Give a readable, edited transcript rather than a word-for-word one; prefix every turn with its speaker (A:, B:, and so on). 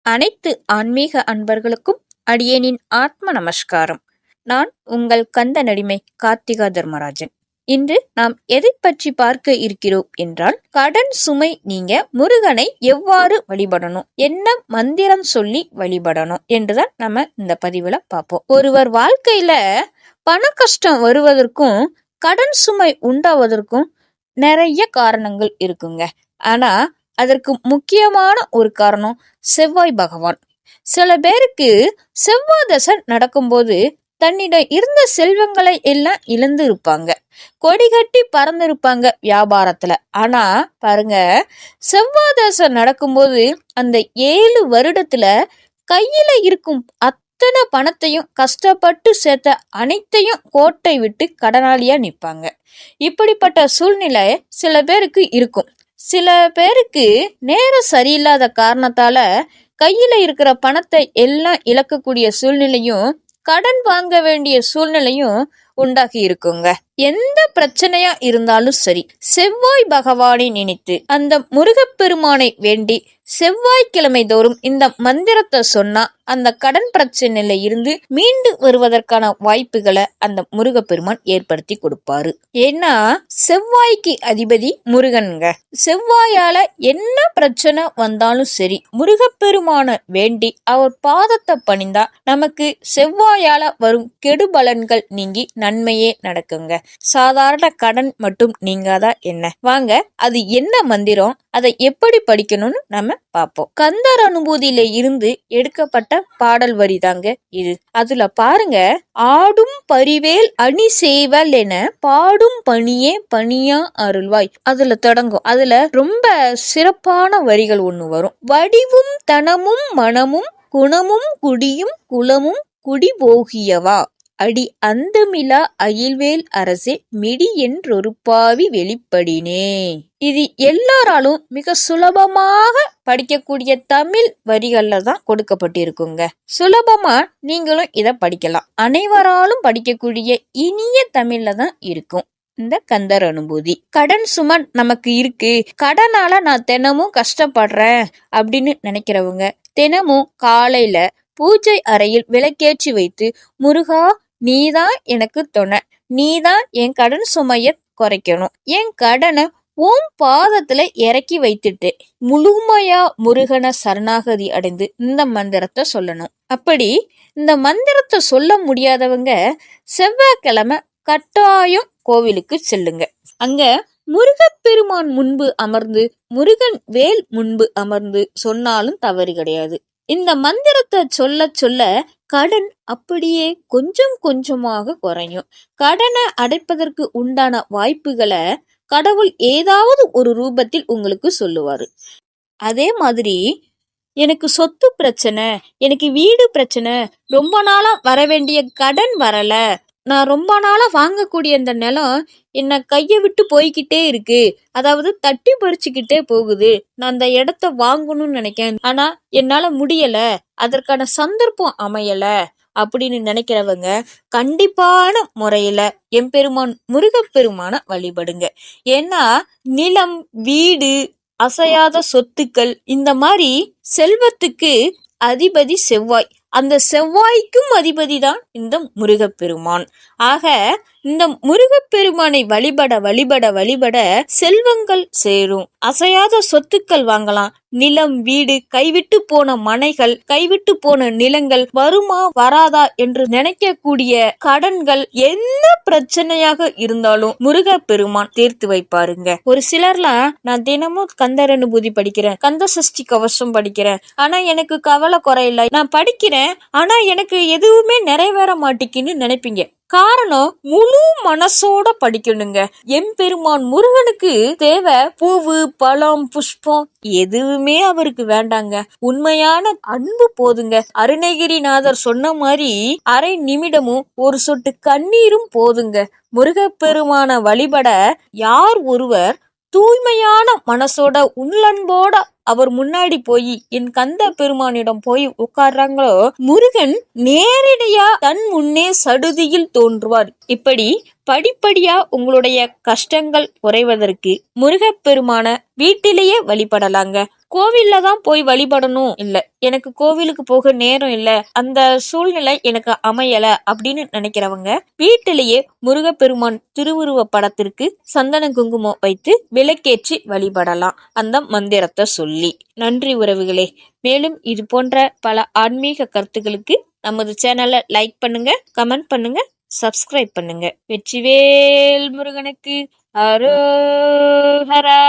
A: அனைத்து ஆன்மீக அன்பர்களுக்கும் அடியேனின் ஆத்ம நமஸ்காரம். நான் உங்கள் கந்த நடிமை கார்த்திகா தர்மராஜன். இன்று நாம் எதை பற்றி பார்க்க இருக்கிறோம் என்றால், கடன் சுமை நீங்க முருகனை எவ்வாறு வழிபடணும், என்ன மந்திரம் சொல்லி வழிபடணும் என்றுதான் நம்ம இந்த பதிவுல பார்ப்போம். ஒருவர் வாழ்க்கையில பண கஷ்டம் வருவதற்கும் கடன் சுமை உண்டாவதற்கும் நிறைய காரணங்கள் இருக்குங்க. ஆனா அதற்கு முக்கியமான ஒரு காரணம் செவ்வாய் பகவான். சில பேருக்கு செவ்வாய் தசை நடக்கும்போது தன்னிடம் இருந்த செல்வங்களை எல்லாம் இழந்து இருப்பாங்க, கொடி கட்டி பறந்திருப்பாங்க வியாபாரத்துல. ஆனா பாருங்க, செவ்வாய் தசை நடக்கும்போது அந்த 7 வருடத்துல கையில இருக்கும் அத்தனை பணத்தையும், கஷ்டப்பட்டு சேர்த்த அனைத்தையும் கோட்டை விட்டு கடனாளியா நிற்பாங்க. இப்படிப்பட்ட சூழ்நிலை சில பேருக்கு இருக்கும். சில பேருக்கு நேரம் சரியில்லாத காரணத்தால கையில இருக்கிற பணத்தை எல்லாம் இழக்கக்கூடிய சூழ்நிலையும், கடன் வாங்க வேண்டிய சூழ்நிலையும் உண்டாகி இருக்குங்க. எந்த பிரச்சனையா இருந்தாலும் சரி, செவ்வாய் பகவானை நினைத்து அந்த முருகப்பெருமானை வேண்டி செவ்வாய்க்கிழமை தோறும் இந்த மந்திரத்தை சொன்னா அந்த கடன் பிரச்சனையில இருந்து மீண்டு வருவதற்கான வாய்ப்புகளை அந்த முருகப்பெருமான் ஏற்படுத்தி கொடுப்பாரு. ஏன்னா செவ்வாய்க்கு அதிபதி முருகனுங்க. செவ்வாயால என்ன பிரச்சனை வந்தாலும் சரி, முருகப்பெருமான வேண்டி அவர் பாதத்தை பணிந்தா நமக்கு செவ்வாயால வரும் கெடுபலன்கள் நீங்கி நன்மையே நடக்குங்க. சாதாரண கடன் மட்டும் நீங்காதா என்ன? வாங்க, அது என்ன மந்திரம், அதை எப்படி படிக்கணும்னு நம்ம பார்ப்போம். கந்தர் அனுபூதியில இருந்து எடுக்கப்பட்ட பாடல் வரி தாங்க இது. அதுல பாருங்க, ஆடும் பரிவேல் அணி செய்வல் என பாடும் பணியே பணியா அருள்வாய். அதுல தொடங்கும். அதுல ரொம்ப சிறப்பான வரிகள் ஒண்ணு வரும். வடிவும் தனமும் மனமும் குணமும் குடியும் குலமும் குடி போகியவா அடி அந்தமிலா அயில்வேல் அரசே மிடி என்றொரு பாவி வெளிப்படினே. இது எல்லாராலும் மிக சுலபமாக படிக்கக்கூடிய தமிழ் வரிகள்ல தான் கொடுக்கப்பட்டிருக்குங்க. சுலபமா நீங்களும் இத படிக்கலாம். அனைவராலும் படிக்கக்கூடிய இனிய தமிழ்ல தான் இருக்கும் இந்த கந்தர் அனுபூதி. கடன் சுமன் நமக்கு இருக்கு, கடனால நான் தினமும் கஷ்டப்படுறேன் அப்படின்னு நினைக்கிறவங்க தினமும் காலையில பூஜை அறையில் விளக்கேற்றி வைத்து, முருகா நீதான் எனக்கு துணை, நீதான் என் கடன் சுமைய குறைக்கணும், என் கடனை உன் பாதத்துல இறக்கி வைத்துட்டு முழுமையா முருகனை சரணாகதி அடைந்து இந்த மந்திரத்தை சொல்லணும். அப்படி இந்த மந்திரத்தை சொல்ல முடியாதவங்க செவ்வாய்க்கிழமை கட்டாயம் கோவிலுக்கு செல்லுங்க. அங்க முருகப்பெருமான் முன்பு அமர்ந்து, முருகன் வேல் முன்பு அமர்ந்து சொன்னாலும் தவறு கிடையாது. இந்த மந்திரத்தை சொல்ல சொல்ல கடன் அப்படியே கொஞ்சம் கொஞ்சமாக குறையும். கடனை அடைப்பதற்கு உண்டான வாய்ப்புகளை கடவுள் ஏதாவது ஒரு ரூபத்தில் உங்களுக்கு சொல்லுவாரு. அதே மாதிரி எனக்கு சொத்து பிரச்சனை, எனக்கு வீடு பிரச்சனை, ரொம்ப நாளா வர வேண்டிய கடன் வரல, நான் ரொம்ப நாளா வாங்கக்கூடிய இந்த நிலம் என்ன கையை விட்டு போய்கிட்டே இருக்கு, அதாவது தட்டி பறிச்சுக்கிட்டே போகுது, நான் அந்த இடத்த வாங்கணும்னு நினைக்கிறேன், ஆனா என்னால முடியல, அதற்கான சந்தர்ப்பம் அமையல அப்படின்னு நினைக்கிறவங்க கண்டிப்பான முறையில எம்பெருமான் முருகப்பெருமான வழிபடுங்க. ஏன்னா நிலம், வீடு, அசையாத சொத்துக்கள், இந்த மாதிரி செல்வத்துக்கு அதிபதி செவ்வாய். அந்த செவ்வாய்க்கும் அதிபதி தான் இந்த முருகப்பெருமான். ஆக இந்த முருகப்பெருமானை வழிபட வழிபட வழிபட செல்வங்கள் சேரும், அசையாத சொத்துக்கள் வாங்கலாம், நிலம், வீடு, கைவிட்டு போன மனைகள், கைவிட்டு போன நிலங்கள், வருமா வராதா என்று நினைக்கக்கூடிய கடன்கள், என்ன பிரச்சனையாக இருந்தாலும் முருகப்பெருமான் தீர்த்து வைப்பாருங்க. ஒரு சிலர்லாம், நான் தினமும் கந்தர் அனுபூதி படிக்கிறேன், கந்த சஷ்டி கவசம் படிக்கிறேன், ஆனா எனக்கு கவலை குறையில, நான் படிக்கிறேன் ஆனா எனக்கு எதுவுமே நிறைவேற மாட்டேங்குன்னு நினைப்பீங்க. காரணம், முழு மனசோட படிக்கணுங்க. எம்பெருமான் முருகனுக்கு தேவை பூவு, பழம், புஷ்பம் எதுவுமே அவருக்கு வேண்டாங்க. உண்மையான அன்பு போதுங்க. அருணகிரிநாதர் சொன்ன மாதிரி அரை நிமிடமும் ஒரு சொட்டு கண்ணீரும் போதுங்க. முருகப்பெருமான வழிபட யார் ஒருவர் தூய்மையான மனசோட உள்ளன்போட அவர் முன்னாடி போய் என் கந்த பெருமானிடம் போய் உட்கார்றாங்களோ, முருகன் நேரடியா தன் முன்னே சடுதியில் தோன்றுவார். இப்படி படிப்படியா உங்களுடைய கஷ்டங்கள் குறைவதற்கு முருகப்பெருமான வீட்டிலேயே வழிபடலாங்க. கோவில்ல தான் போய் வழிபடணும் இல்ல, எனக்கு கோவிலுக்கு போக நேரம் இல்ல, அந்த சூழ்நிலை எனக்கு அமையல அப்படின்னு நினைக்கிறவங்க வீட்டிலேயே முருகப்பெருமான் திருவுருவ படத்திற்கு சந்தன குங்குமம் வைத்து விளக்கேற்றி வழிபடலாம், அந்த மந்திரத்தை சொல்லி. நன்றி உறவுகளே. மேலும் இது போன்ற பல ஆன்மீக கருத்துக்களுக்கு நமது சேனலை லைக் பண்ணுங்க, கமெண்ட் பண்ணுங்க, சப்ஸ்கிரைப் பண்ணுங்க. வெற்றிவேல் முருகனுக்கு அரோஹரா.